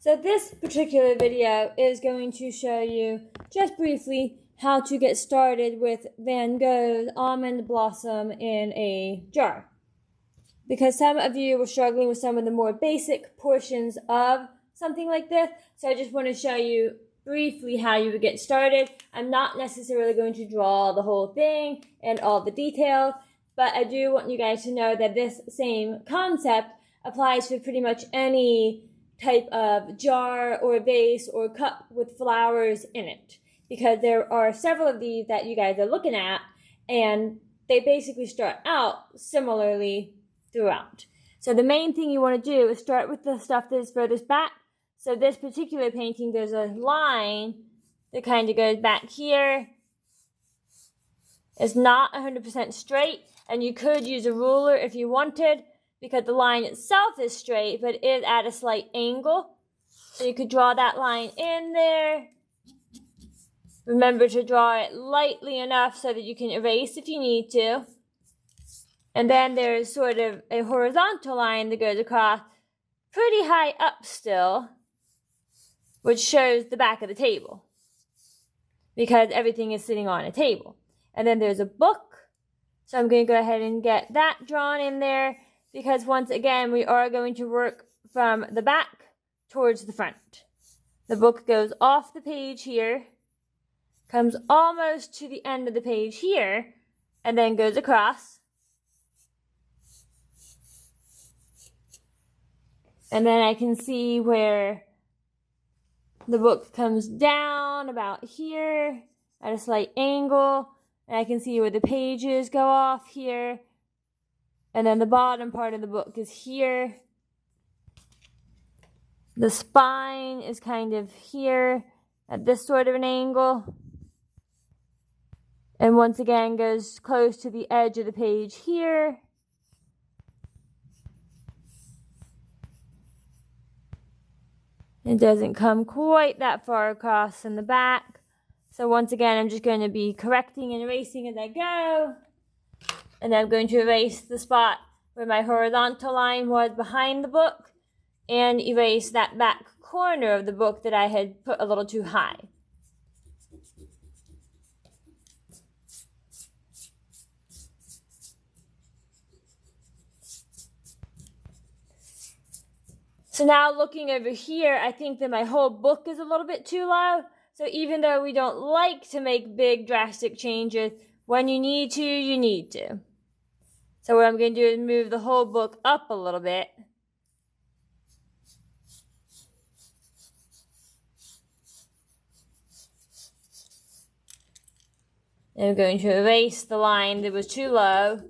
So this particular video is going to show you just briefly how to get started with Van Gogh's Almond Blossom in a jar. Because some of you were struggling with some of the more basic portions of something like this, so I just want to show you briefly how you would get started. I'm not necessarily going to draw the whole thing and all the details, but I do want you guys to know that this same concept applies to pretty much any type of jar or vase or cup with flowers in it, because there are several of these that you guys are looking at, and they basically start out similarly throughout. So the main thing you want to do is start with the stuff that is furthest back. So this particular painting, there's a line that kind of goes back here. It's not 100% straight, and you could use a ruler if you wanted, because the line itself is straight, but it is at a slight angle. So you could draw that line in there. Remember to draw it lightly enough so that you can erase if you need to. And then there's sort of a horizontal line that goes across pretty high up still, which shows the back of the table, because everything is sitting on a table. And then there's a book. So I'm going to go ahead and get that drawn in there, because once again, we are going to work from the back towards the front. The book goes off the page here, comes almost to the end of the page here, and then goes across. And then I can see where the book comes down about here at a slight angle. And I can see where the pages go off here. And then the bottom part of the book is here. The spine is kind of here at this sort of an angle. And once again goes close to the edge of the page here. It doesn't come quite that far across in the back. So once again, I'm just going to be correcting and erasing as I go. And then I'm going to erase the spot where my horizontal line was behind the book, and erase that back corner of the book that I had put a little too high. So now looking over here, I think that my whole book is a little bit too low. So even though we don't like to make big drastic changes, when you need to, you need to. So what I'm going to do is move the whole book up a little bit. And I'm going to erase the line that was too low.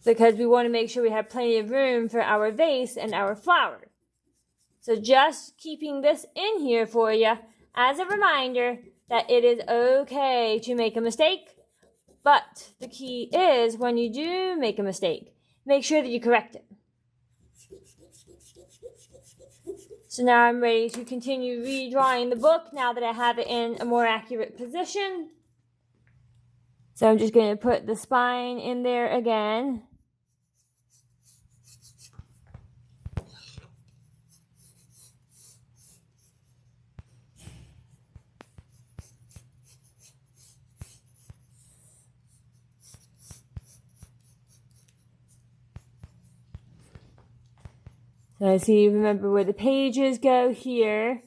Because we want to make sure we have plenty of room for our vase and our flower. So just keeping this in here for you as a reminder that it is okay to make a mistake, but the key is when you do make a mistake, make sure that you correct it. So now I'm ready to continue redrawing the book now that I have it in a more accurate position. So I'm just going to put the spine in there again. So see, remember where the pages go here.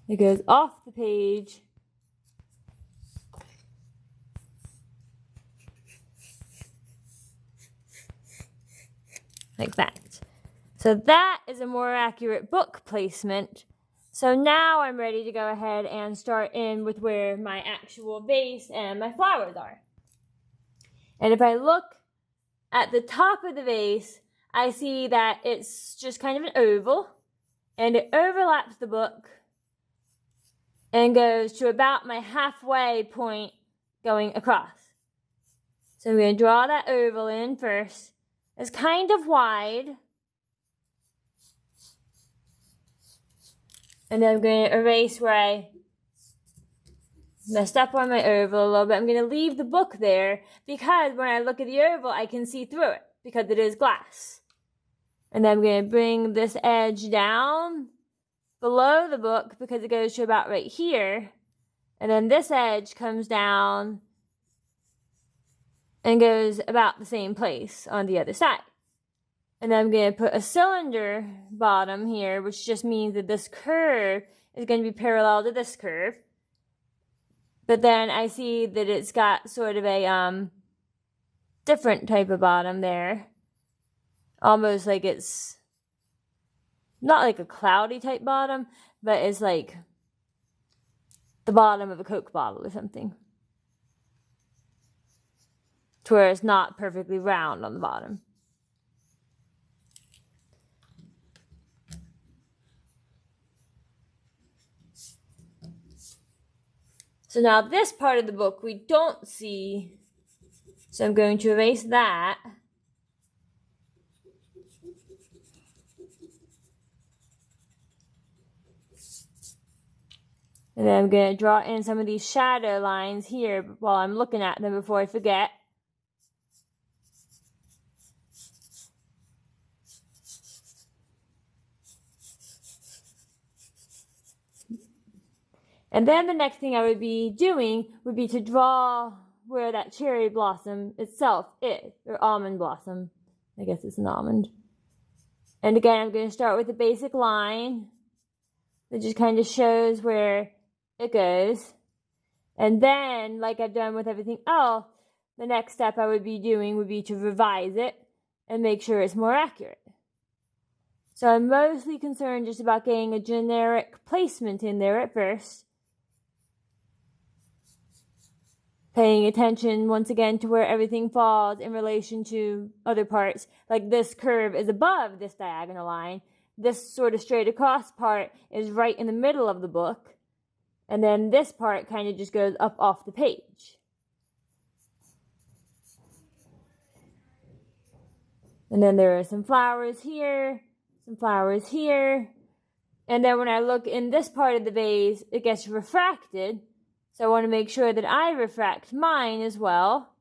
It goes off the page. Like that. So that is a more accurate book placement. So now I'm ready to go ahead and start in with where my actual vase and my flowers are. And if I look at the top of the vase, I see that it's just kind of an oval, and it overlaps the book and goes to about my halfway point going across. So I'm going to draw that oval in first. It's kind of wide. And then I'm going to erase where I messed up on my oval a little bit. I'm going to leave the book there because when I look at the oval, I can see through it because it is glass. And then I'm going to bring this edge down below the book because it goes to about right here. And then this edge comes down and goes about the same place on the other side. And then I'm going to put a cylinder bottom here, which just means that this curve is going to be parallel to this curve. But then I see that it's got sort of a different type of bottom there. Almost like it's not like a cloudy type bottom, but it's like the bottom of a Coke bottle or something. To where it's not perfectly round on the bottom. So now this part of the book we don't see, so I'm going to erase that. And then I'm going to draw in some of these shadow lines here while I'm looking at them before I forget. And then the next thing I would be doing would be to draw where that cherry blossom itself is, or almond blossom. I guess it's an almond. And again, I'm going to start with a basic line that just kind of shows where it goes. And then, like I've done with everything else, the next step I would be doing would be to revise it and make sure it's more accurate. So I'm mostly concerned just about getting a generic placement in there at first. Paying attention once again to where everything falls in relation to other parts. Like this curve is above this diagonal line. This sort of straight across part is right in the middle of the book. And then this part kind of just goes up off the page. And then there are some flowers here, some flowers here. And then when I look in this part of the vase, it gets refracted. So I want to make sure that I refract mine as well.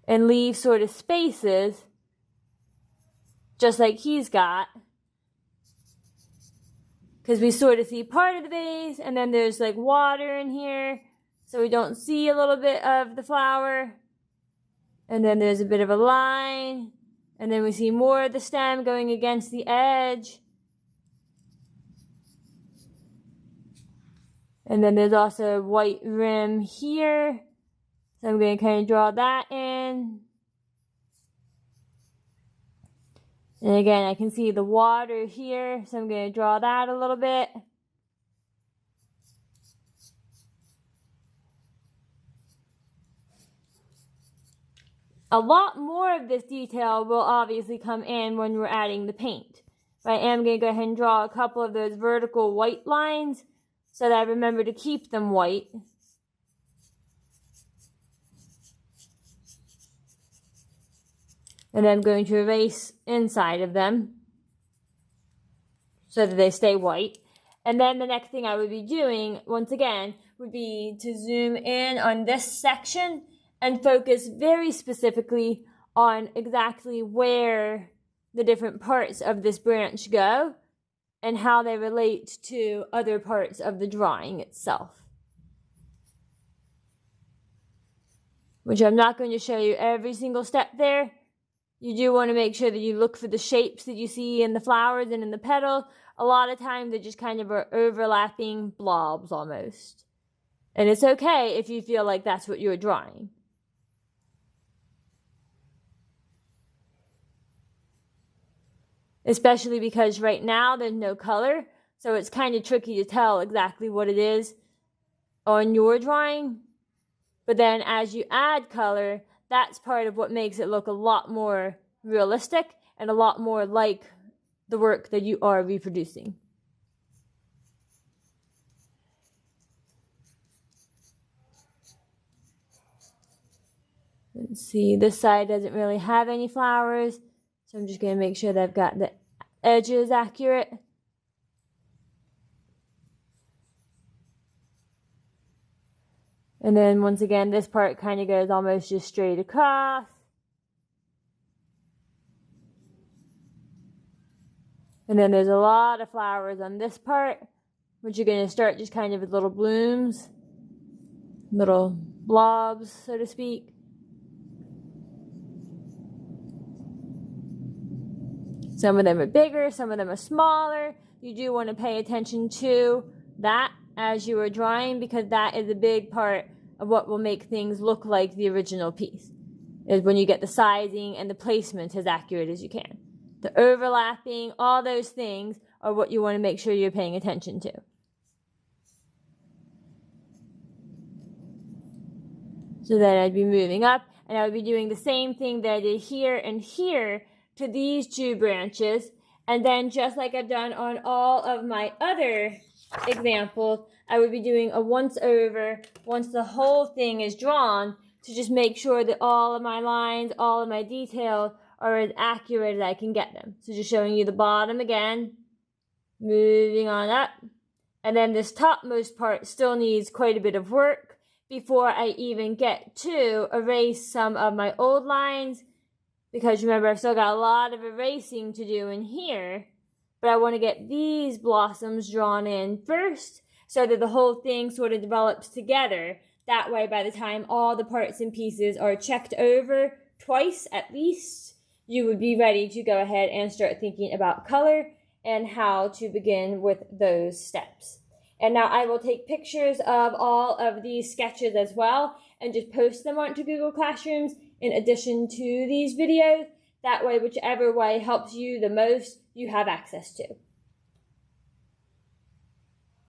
And leave sort of spaces, just like he's got. Because we sort of see part of the vase, and then there's like water in here. So we don't see a little bit of the flower. And then there's a bit of a line. And then we see more of the stem going against the edge. And then there's also a white rim here. So I'm going to kind of draw that in. And again, I can see the water here. So I'm going to draw that a little bit. A lot more of this detail will obviously come in when we're adding the paint. But I am going to go ahead and draw a couple of those vertical white lines so that I remember to keep them white. And then I'm going to erase inside of them so that they stay white. And then the next thing I would be doing, once again, would be to zoom in on this section and focus very specifically on exactly where the different parts of this branch go and how they relate to other parts of the drawing itself. Which I'm not going to show you every single step there. You do want to make sure that you look for the shapes that you see in the flowers and in the petal. A lot of times they're just kind of overlapping blobs almost. And it's okay if you feel like that's what you're drawing. Especially because right now there's no color, so it's kind of tricky to tell exactly what it is on your drawing. But then as you add color, that's part of what makes it look a lot more realistic and a lot more like the work that you are reproducing. Let's see, this side doesn't really have any flowers. So I'm just going to make sure that I've got the edges accurate. And then once again, this part kind of goes almost just straight across. And then there's a lot of flowers on this part, which you're going to start just kind of with little blooms, little blobs, so to speak. Some of them are bigger, some of them are smaller. You do want to pay attention to that as you are drawing, because that is a big part of what will make things look like the original piece, is when you get the sizing and the placement as accurate as you can. The overlapping, all those things are what you want to make sure you're paying attention to. So then I'd be moving up, and I would be doing the same thing that I did here and here to these two branches. And then just like I've done on all of my other examples, I would be doing a once over once the whole thing is drawn, to just make sure that all of my lines, all of my details are as accurate as I can get them. So just showing you the bottom again, moving on up. And then this topmost part still needs quite a bit of work before I even get to erase some of my old lines, because remember, I've still got a lot of erasing to do in here, but I want to get these blossoms drawn in first so that the whole thing sort of develops together. That way, by the time all the parts and pieces are checked over twice at least, you would be ready to go ahead and start thinking about color and how to begin with those steps. And now I will take pictures of all of these sketches as well and just post them onto Google Classrooms in addition to these videos. That way, whichever way helps you the most, you have access to.